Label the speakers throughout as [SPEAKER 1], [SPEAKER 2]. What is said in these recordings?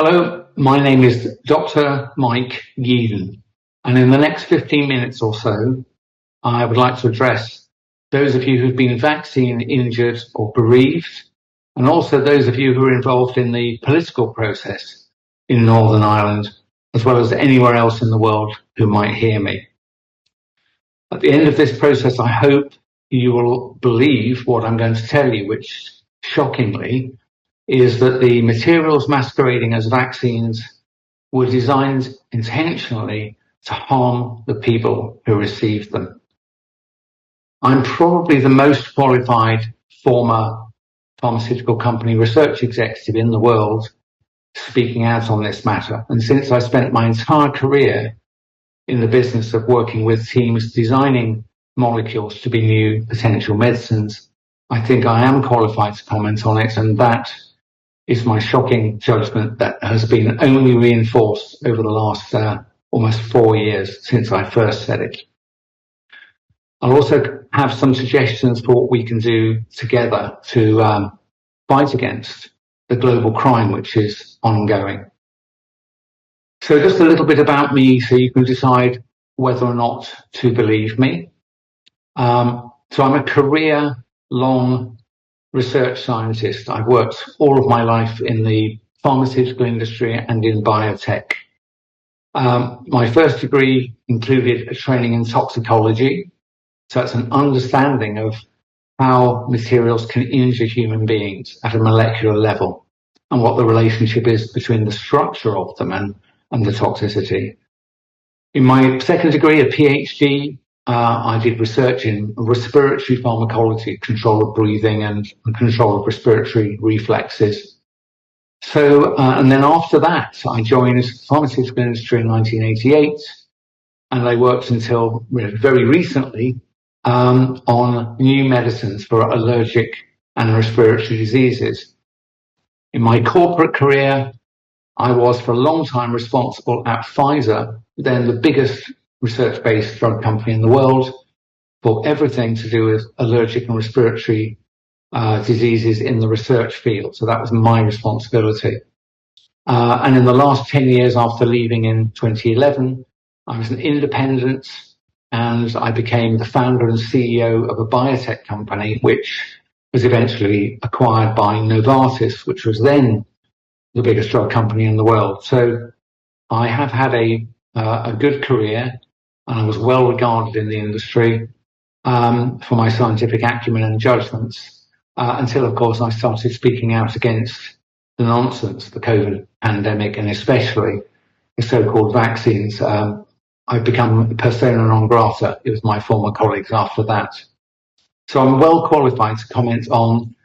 [SPEAKER 1] Hello, my name is Dr. Mike Yeadon, and in the next 15 minutes or so, I would like to address those of you who've been vaccine injured or bereaved, and also those of you who are involved in the political process in Northern Ireland, as well as anywhere else in the world who might hear me. At the end of this process, I hope you will believe what I'm going to tell you, which shockingly is that the materials masquerading as vaccines were designed intentionally to harm the people who received them. I'm probably the most qualified former pharmaceutical company research executive in the world speaking out on this matter. And since I spent my entire career in the business of working with teams designing molecules to be new potential medicines, I think I am qualified to comment on it, and that is my shocking judgment that has been only reinforced over the last almost 4 years since I first said it. I'll also have some suggestions for what we can do together to fight against the global crime which is ongoing. So just a little bit about me so you can decide whether or not to believe me. So I'm a career-long research scientist. I've worked all of my life in the pharmaceutical industry and in biotech. My first degree included a training in toxicology. So that's an understanding of how materials can injure human beings at a molecular level and what the relationship is between the structure of them and the toxicity. In my second degree, a PhD, I did research in respiratory pharmacology, control of breathing and control of respiratory reflexes. So, and then after that, I joined the pharmaceutical industry in 1988, and I worked until very recently on new medicines for allergic and respiratory diseases. In my corporate career, I was for a long time responsible at Pfizer, then the biggest research-based drug company in the world, for everything to do with allergic and respiratory diseases in the research field. So that was my responsibility. And in the last 10 years after leaving in 2011, I was an independent, and I became the founder and CEO of a biotech company, which was eventually acquired by Novartis, which was then the biggest drug company in the world. So I have had a good career, and I was well regarded in the industry for my scientific acumen and judgments, until, of course, I started speaking out against the nonsense, the COVID pandemic, and especially the so-called vaccines. I've become persona non grata. It was my former colleagues after that. So I'm well qualified to comment on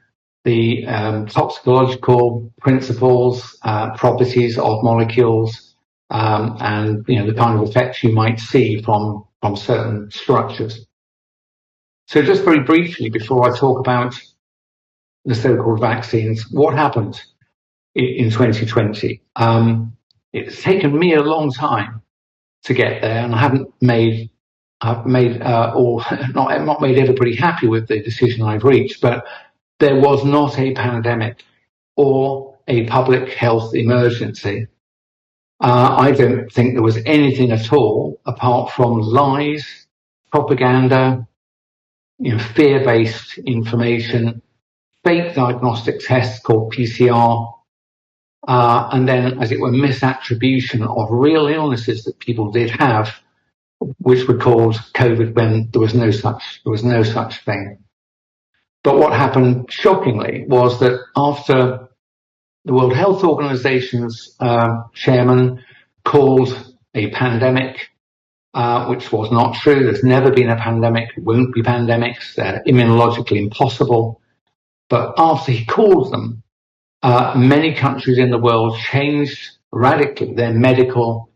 [SPEAKER 1] the toxicological principles, properties of molecules, and the kind of effects you might see from certain structures. So just very briefly, before I talk about the so-called vaccines, what happened in 2020? It's taken me a long time to get there, and I've not made everybody happy with the decision I've reached, but there was not a pandemic or a public health emergency. I don't think there was anything at all apart from lies, propaganda, fear-based information, fake diagnostic tests called PCR, and then, as it were, misattribution of real illnesses that people did have, which were called COVID when there was no such thing. But what happened shockingly was that after the World Health Organization's chairman called a pandemic, which was not true. There's never been a pandemic, won't be pandemics, they're immunologically impossible. But after he called them, many countries in the world changed radically their medical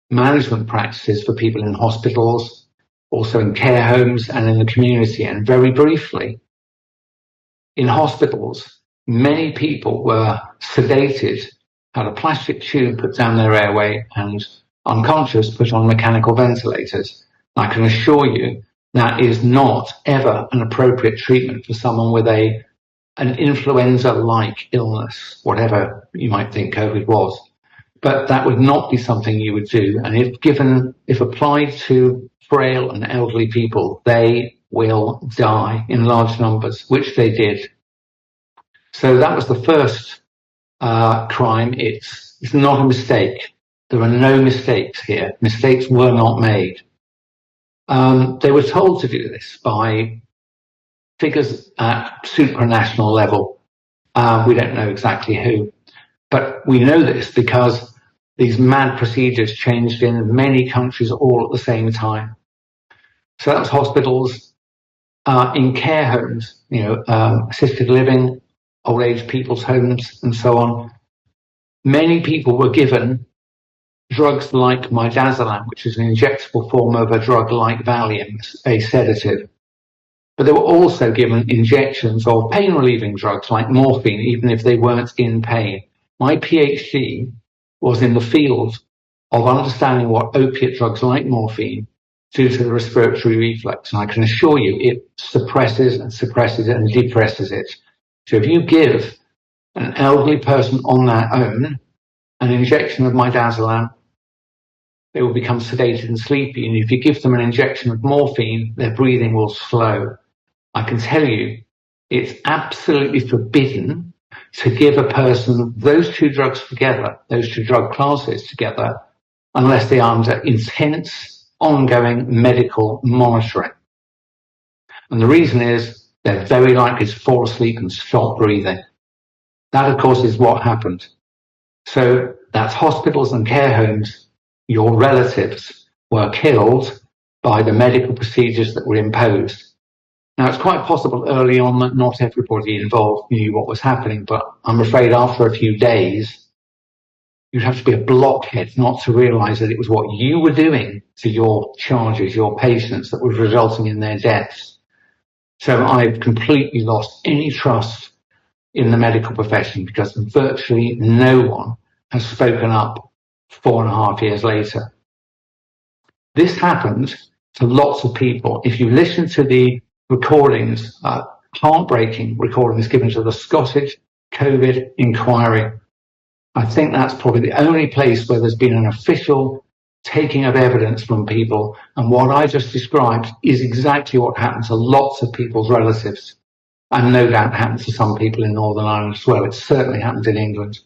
[SPEAKER 1] management practices for people in hospitals, also in care homes and in the community. And very briefly, in hospitals, many people were sedated, had a plastic tube put down their airway, and unconscious put on mechanical ventilators. I can assure you that is not ever an appropriate treatment for someone with an influenza-like illness, whatever you might think COVID was. but that would not be something you would do. And if applied to frail and elderly people, they will die in large numbers, which they did. So that was the first crime. It's not a mistake. There are no mistakes here. Mistakes were not made. They were told to do this by figures at supranational level. We don't know exactly who, but we know this because these mad procedures changed in many countries all at the same time. So that's hospitals, in care homes, assisted living, old age people's homes, and so on. Many people were given drugs like midazolam, which is an injectable form of a drug like Valium, a sedative. But they were also given injections of pain-relieving drugs like morphine, even if they weren't in pain. My PhD was in the field of understanding what opiate drugs like morphine do to the respiratory reflex. And I can assure you it suppresses and suppresses it and depresses it. So if you give an elderly person on their own an injection of midazolam, they will become sedated and sleepy. And if you give them an injection of morphine, their breathing will slow. I can tell you it's absolutely forbidden to give a person those two drugs together, those two drug classes together, unless they are under intense, ongoing medical monitoring. And the reason is they're very likely to fall asleep and stop breathing. That, of course, is what happened. So that's hospitals and care homes. Your relatives were killed by the medical procedures that were imposed. Now, it's quite possible early on that not everybody involved knew what was happening, but I'm afraid after a few days, you'd have to be a blockhead not to realize that it was what you were doing to your charges, your patients, that was resulting in their deaths. So I've completely lost any trust in the medical profession because virtually no one has spoken up 4.5 years later. This happened to lots of people. If you listen to the recordings, heartbreaking recordings given to the Scottish COVID inquiry, I think that's probably the only place where there's been an official taking of evidence from people. And what I just described is exactly what happened to lots of people's relatives. And no doubt happened to some people in Northern Ireland as well. It certainly happened in England.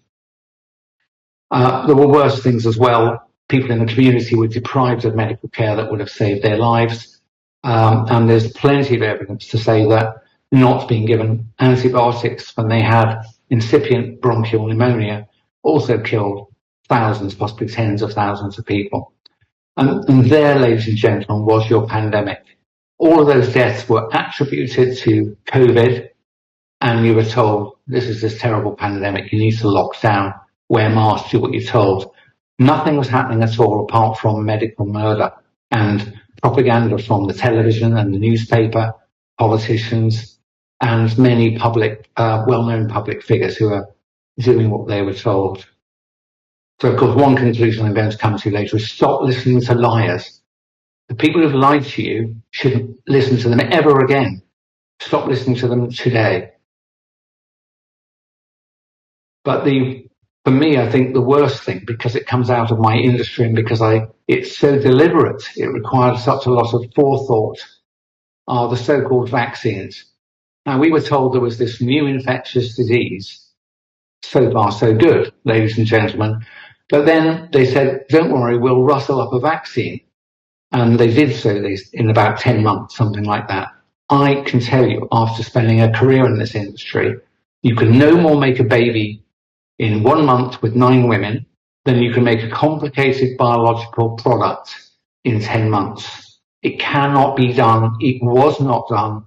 [SPEAKER 1] There were worse things as well. People in the community were deprived of medical care that would have saved their lives. And there's plenty of evidence to say that not being given antibiotics when they had incipient bronchial pneumonia also killed thousands, possibly tens of thousands of people. And there, ladies and gentlemen, was your pandemic. All of those deaths were attributed to COVID, and you were told, this is this terrible pandemic, you need to lock down, wear masks, do what you're told. Nothing was happening at all apart from medical murder and propaganda from the television and the newspaper, politicians, and many public, well-known public figures who are doing what they were told. So, of course, one conclusion I'm going to come to later is stop listening to liars. The people who've lied to you shouldn't listen to them ever again. Stop listening to them today. But for me, I think the worst thing, because it comes out of my industry and because it's so deliberate, it requires such a lot of forethought, are the so-called vaccines. Now, we were told there was this new infectious disease. So far, so good, ladies and gentlemen. But then they said, don't worry, we'll rustle up a vaccine. And they did so in about 10 months, something like that. I can tell you, after spending a career in this industry, you can no more make a baby in 1 month with 9 women than you can make a complicated biological product in 10 months. It cannot be done. It was not done.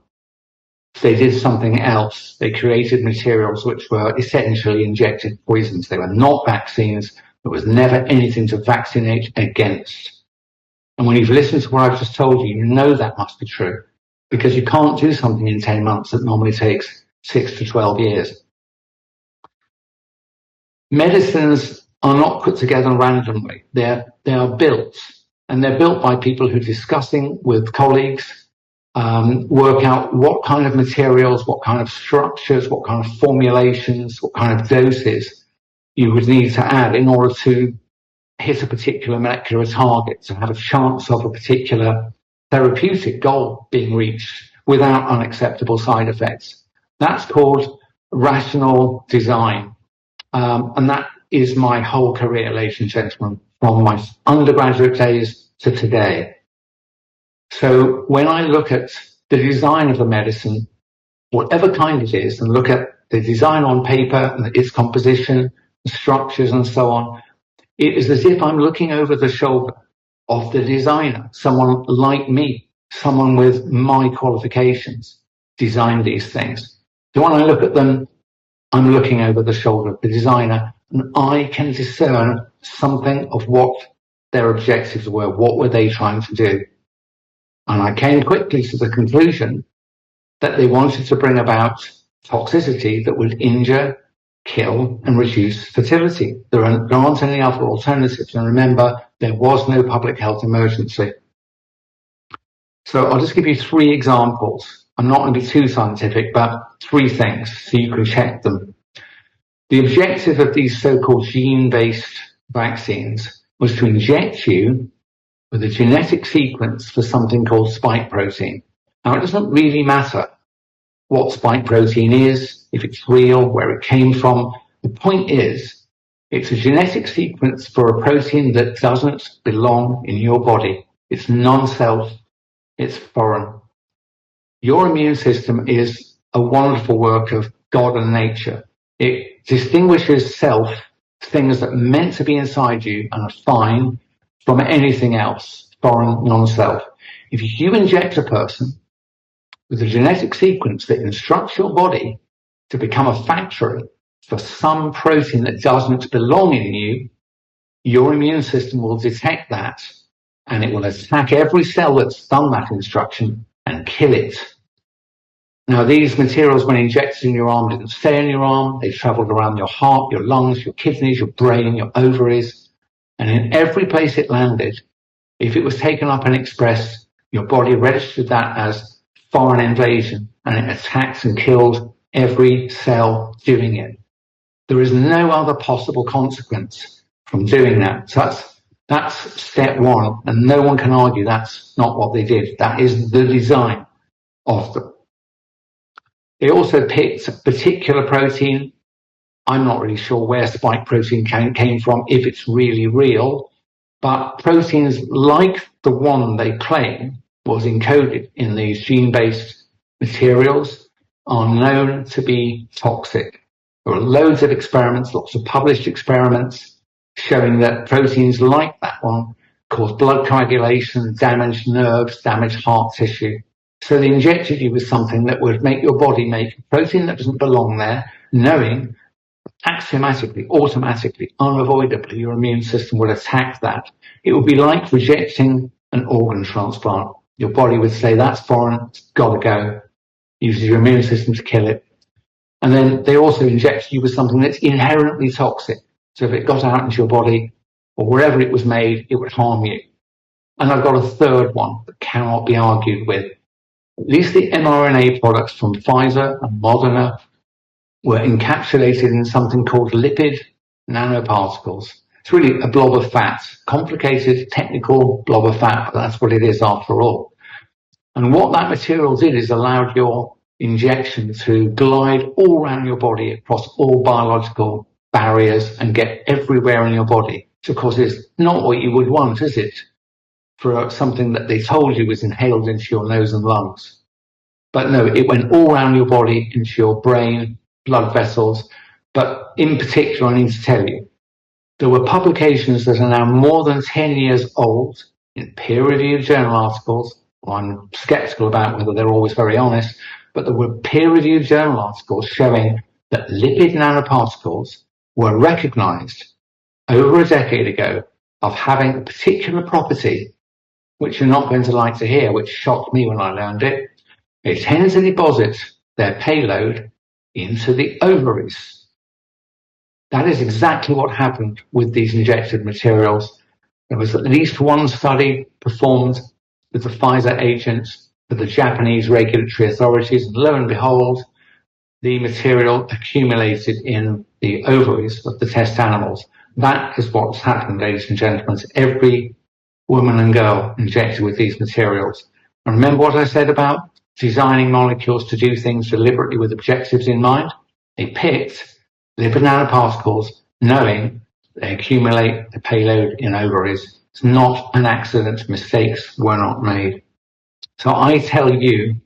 [SPEAKER 1] They did something else. They created materials which were essentially injected poisons. They were not vaccines. There was never anything to vaccinate against. And when you've listened to what I've just told you, you know that must be true, because you can't do something in 10 months that normally takes 6 to 12 years. Medicines are not put together randomly. They are built, and they're built by people who are discussing with colleagues, work out what kind of materials, what kind of structures, what kind of formulations, what kind of doses you would need to add in order to hit a particular molecular target, to have a chance of a particular therapeutic goal being reached without unacceptable side effects. That's called rational design. And that is my whole career, ladies and gentlemen, from my undergraduate days to today. So when I look at the design of a medicine, whatever kind it is, and look at the design on paper and its composition, the structures and so on, it is as if I'm looking over the shoulder of the designer, someone like me, someone with my qualifications, designed these things. So when I look at them, I'm looking over the shoulder of the designer, and I can discern something of what their objectives were. What were they trying to do? And I came quickly to the conclusion that they wanted to bring about toxicity that would injure, kill, and reduce fertility. There aren't any other alternatives. And remember, there was no public health emergency. So I'll just give you 3 examples. I'm not going to be too scientific, but 3 things so you can check them. The objective of these so-called gene-based vaccines was to inject you with a genetic sequence for something called spike protein. Now, it doesn't really matter what spike protein is, if it's real, where it came from. The point is, it's a genetic sequence for a protein that doesn't belong in your body. It's non-self, it's foreign. Your immune system is a wonderful work of God and nature. It distinguishes self, things that are meant to be inside you and are fine, from anything else, foreign, non-self. If you inject a person with a genetic sequence that instructs your body to become a factory for some protein that doesn't belong in you, your immune system will detect that, and it will attack every cell that's done that instruction and kill it. Now, these materials, when injected in your arm, didn't stay in your arm. They traveled around your heart, your lungs, your kidneys, your brain, your ovaries. And in every place it landed, if it was taken up and expressed, your body registered that as foreign invasion, and it attacked and killed every cell doing it. There is no other possible consequence from doing that. So that's step 1, and no one can argue that's not what they did. That is the design of them. They also picked a particular protein. I'm not really sure where spike protein came from, if it's really real, but proteins like the one they claim was encoded in these gene-based materials are known to be toxic. There are loads of experiments, lots of published experiments, showing that proteins like that one cause blood coagulation, damaged nerves, damaged heart tissue. So they injected you with something that would make your body make a protein that doesn't belong there, knowing axiomatically, automatically, unavoidably, your immune system would attack that. It would be like rejecting an organ transplant. Your body would say, that's foreign, it's got to go. Uses your immune system to kill it. And then they also inject you with something that's inherently toxic. So if it got out into your body, or wherever it was made, it would harm you. And I've got a third one that cannot be argued with. At least the mRNA products from Pfizer and Moderna were encapsulated in something called lipid nanoparticles. It's really a blob of fat, complicated technical blob of fat, but that's what it is after all. And what that material did is allowed your injection to glide all around your body across all biological barriers and get everywhere in your body. Which of course is not what you would want, is it? For something that they told you was inhaled into your nose and lungs. But no, it went all around your body, into your brain, blood vessels. But in particular, I need to tell you, there were publications that are now more than 10 years old in peer-reviewed journal articles. Well, I'm skeptical about whether they're always very honest, but there were peer-reviewed journal articles showing that lipid nanoparticles were recognized over a decade ago of having a particular property, which you're not going to like to hear, which shocked me when I learned it. They tend to deposit their payload into the ovaries. That is exactly what happened with these injected materials. There was at least one study performed with the Pfizer agents for the Japanese regulatory authorities, and lo and behold, the material accumulated in the ovaries of the test animals. That is what's happened, ladies and gentlemen, to every woman and girl injected with these materials. And remember what I said about designing molecules to do things deliberately with objectives in mind? They picked lipid nanoparticles knowing they accumulate the payload in ovaries. It's not an accident. Mistakes were not made. So I tell you,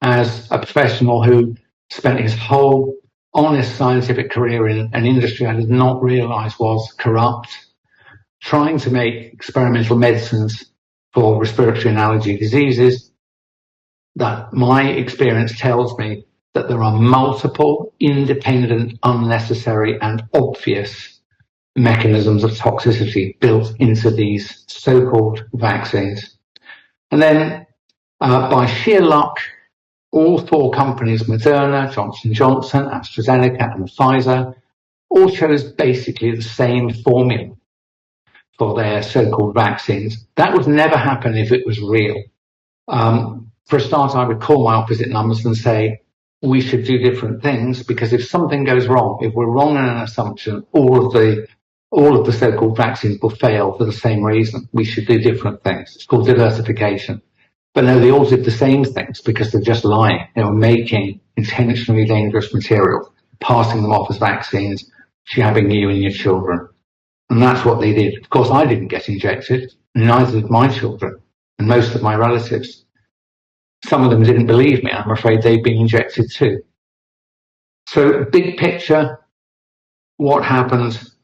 [SPEAKER 1] as a professional who spent his whole honest scientific career in an industry I did not realize was corrupt, trying to make experimental medicines for respiratory and allergy diseases, that my experience tells me that there are multiple independent, unnecessary, and obvious mechanisms of toxicity built into these so-called vaccines. And then, by sheer luck, all four companies, Moderna, Johnson & Johnson, AstraZeneca, and Pfizer, all chose basically the same formula for their so-called vaccines. That would never happen if it was real. For a start, I would call my opposite numbers and say, we should do different things, because if something goes wrong, if we're wrong in an assumption, all of the so-called vaccines will fail for the same reason. We should do different things. It's called diversification. But no, they all did the same things because they're just lying. They were making intentionally dangerous materials, passing them off as vaccines, jabbing you and your children. And that's what they did. Of course, I didn't get injected, neither did my children, and most of my relatives. Some of them didn't believe me. I'm afraid they've been injected too. So, big picture, what happens?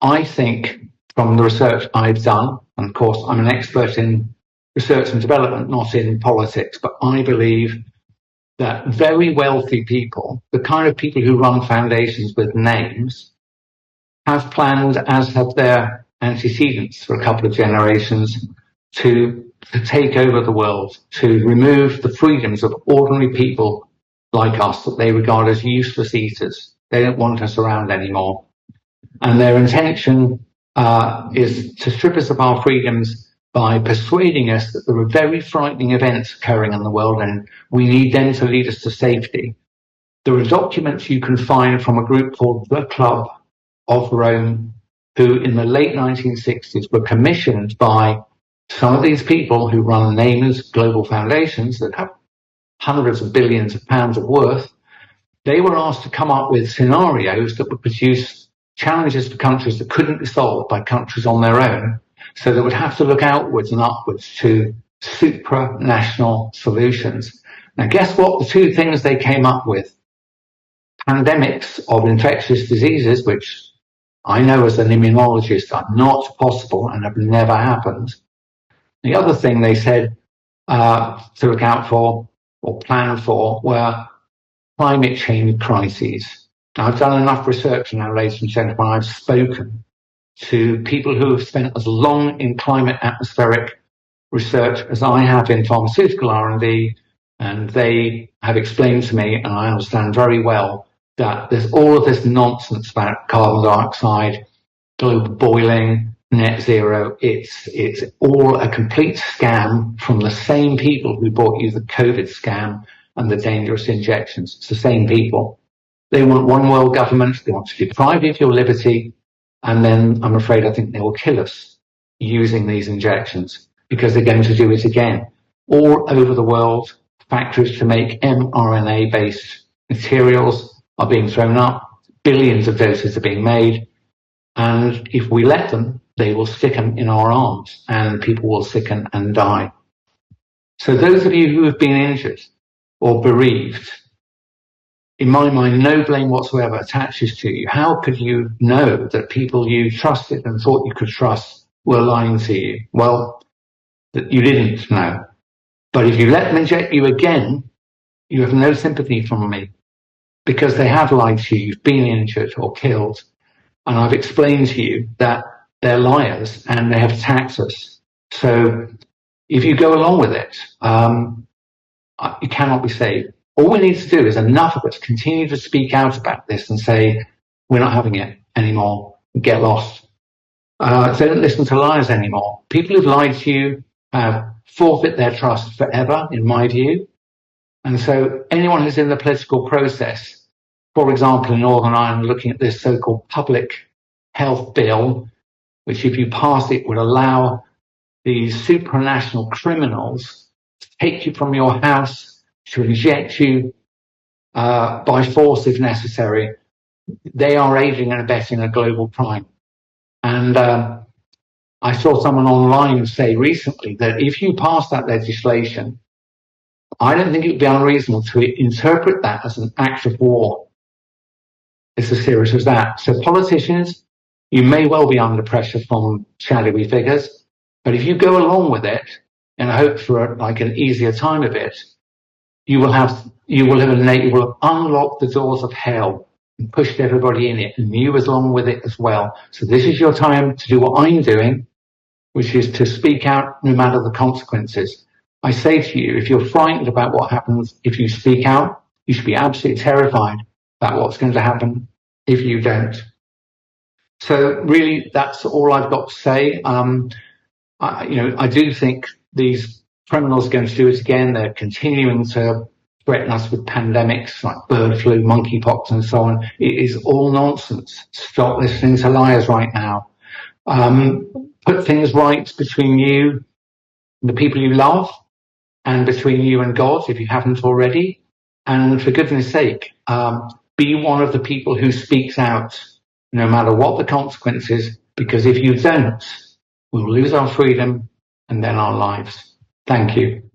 [SPEAKER 1] I think from the research I've done, and of course, I'm an expert in research and development, not in politics, but I believe that very wealthy people, the kind of people who run foundations with names, have planned, as have their antecedents for a couple of generations, to take over the world, to remove the freedoms of ordinary people like us that they regard as useless eaters. They don't want us around anymore. And their intention is to strip us of our freedoms by persuading us that there are very frightening events occurring in the world and we need them to lead us to safety. There are documents you can find from a group called the Club of Rome, who in the late 1960s were commissioned by some of these people who run nameless global foundations that have hundreds of billions of pounds of worth. They were asked to come up with scenarios that would produce challenges for countries that couldn't be solved by countries on their own. So they would have to look outwards and upwards to supranational solutions. Now, guess what? The two things they came up with: pandemics of infectious diseases, which I know as an immunologist are not possible and have never happened. The other thing they said to look out for or plan for were climate change crises. Now, I've done enough research now, ladies and gentlemen. I've spoken to people who have spent as long in climate atmospheric research as I have in pharmaceutical R&D, and they have explained to me, and I understand very well, that there's all of this nonsense about carbon dioxide, global boiling, net zero. It's all a complete scam from the same people who brought you the COVID scam and the dangerous injections. It's the same people. They want one world government. They want to deprive you of your liberty. And then I'm afraid I think they will kill us using these injections, because they're going to do it again. All over the world, factories to make mRNA-based materials are being thrown up. Billions of doses are being made. And if we let them, they will stick them in our arms and people will sicken and die. So those of you who have been injured or bereaved, in my mind, no blame whatsoever attaches to you. How could you know that people you trusted and thought you could trust were lying to you? Well, that you didn't know. But if you let them inject you again, you have no sympathy from me, because they have lied to you. You've been injured or killed. And I've explained to you that they're liars and they have attacked us. So if you go along with it, you cannot be saved. All we need to do is enough of us continue to speak out about this and say, we're not having it anymore. Get lost. So don't listen to liars anymore. People who've lied to you forfeit their trust forever, in my view. And so anyone who's in the political process, for example, in Northern Ireland, looking at this so-called public health bill, which if you pass it would allow these supranational criminals to take you from your house, to inject you by force if necessary. They are aiding and abetting a global crime. And I saw someone online say recently that if you pass that legislation, I don't think it would be unreasonable to interpret that as an act of war. It's as serious as that. So politicians, you may well be under pressure from shadowy figures, but if you go along with it in hope for like an easier time of it, you will unlock the doors of hell and pushed everybody in it, and you along with it as well. So this is your time to do what I'm doing, which is to speak out no matter the consequences. I say to you, if you're frightened about what happens if you speak out, you should be absolutely terrified about what's going to happen if you don't. So really, that's all I've got to say. I do think these criminals are going to do it again. They're continuing to threaten us with pandemics like bird flu, monkeypox, and so on. It is all nonsense. Stop listening to liars right now. Put things right between you and the people you love, and between you and God, if you haven't already. And for goodness sake, be one of the people who speaks out, no matter what the consequences, because if you don't, we'll lose our freedom and then our lives. Thank you.